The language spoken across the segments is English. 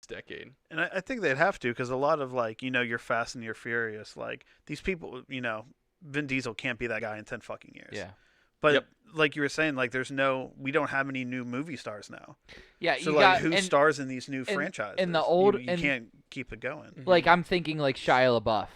decade. And I think they'd have to, because a lot of, like, your Fast and your Furious, like, these people, Vin Diesel can't be that guy in 10 fucking years. Yeah. But Yep. like you were saying, like, we don't have any new movie stars now. Yeah, So you like, got who and, stars in these new franchises? and the old you and can't keep it going. like I'm thinking like Shia LaBeouf,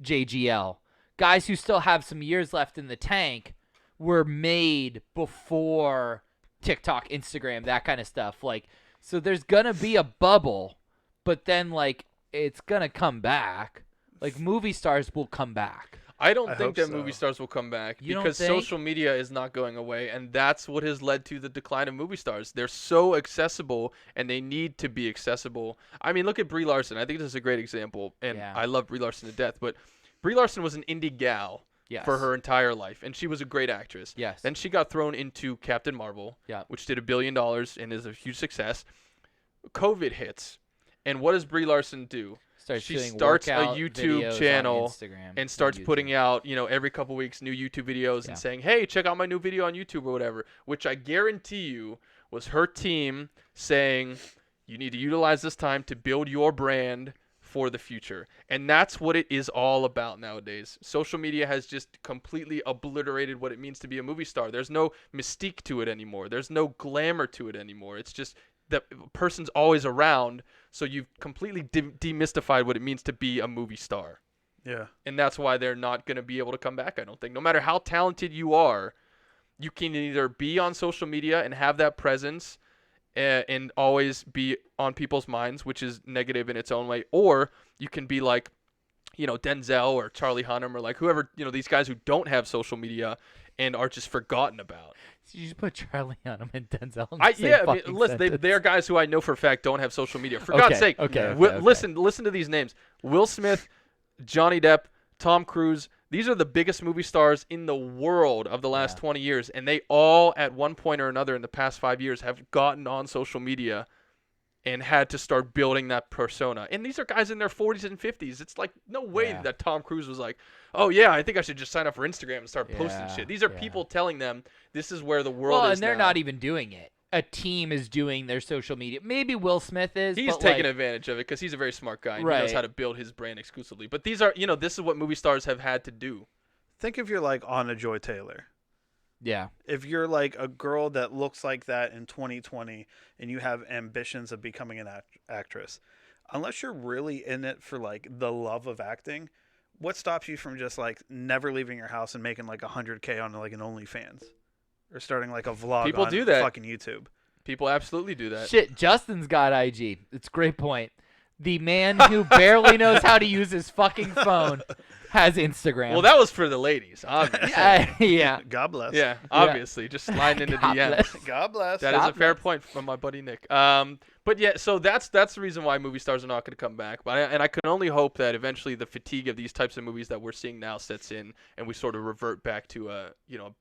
JGL, guys who still have some years left in the tank, were made before TikTok, Instagram, that kind of stuff. Like, so there's gonna be a bubble, but then like it's gonna come back. Like movie stars will come back. I don't I think hope that movie so. stars will come back You don't because think? social media is not going away, and that's what has led to the decline of movie stars. They're so accessible, and they need to be accessible. I mean, look at Brie Larson. I think this is a great example, and Yeah. I love Brie Larson to death. But Brie Larson was an indie gal Yes. for her entire life, and she was a great actress. Yes. Then she got thrown into Captain Marvel, Yeah. which did $1 billion and is a huge success. COVID hits, and what does Brie Larson do? She doing starts a workout YouTube videos on channel Instagram and starts YouTube. putting out, every couple weeks new YouTube videos Yeah. and saying, "Hey, check out my new video on YouTube," or whatever, which I guarantee you was her team saying, "You need to utilize this time to build your brand for the future." And that's what it is all about nowadays. Social media has just completely obliterated what it means to be a movie star. There's no mystique to it anymore. There's no glamour to it anymore. It's just that person's always around, so you've completely demystified what it means to be a movie star. Yeah. And that's why they're not going to be able to come back, I don't think. No matter how talented you are, you can either be on social media and have that presence and always be on people's minds, which is negative in its own way, or you can be like, Denzel or Charlie Hunnam or like whoever, these guys who don't have social media and are just forgotten about. You just put Charlie on him and Denzel. In the same fucking Listen, sentence. they're guys who I know for a fact don't have social media. For God's sake, okay. listen to these names: Will Smith, Johnny Depp, Tom Cruise. These are the biggest movie stars in the world of the last 20 years, and they all, at one point or another in the past 5 years, have gotten on social media and had to start building that persona. And these are guys in their 40s and 50s. It's like no way that Tom Cruise was like, "Oh yeah, I think I should just sign up for Instagram and start posting shit." These are people telling them this is where the world is. Well, and they're now. not even doing it. A team is doing their social media. Maybe Will Smith is. He's but taking like, advantage of it because he's a very smart guy and he Right. knows how to build his brand exclusively. But these are, this is what movie stars have had to do. Think if you're like Anna Joy Taylor. Yeah. If you're like a girl that looks like that in 2020 and you have ambitions of becoming an actress, unless you're really in it for like the love of acting, what stops you from just like never leaving your house and making like 100K on like an OnlyFans or starting like a vlog People on do that. fucking YouTube? People absolutely do that. Shit, Justin's got IG. It's a great point. The man who barely knows how to use his fucking phone has Instagram. Well, that was for the ladies, obviously. yeah. God bless. Yeah, obviously, just sliding into God DMs. bless. God bless. That is God a fair bless. point from my buddy Nick. But yeah, so that's the reason why movie stars are not going to come back. And I can only hope that eventually the fatigue of these types of movies that we're seeing now sets in, and we sort of revert back to a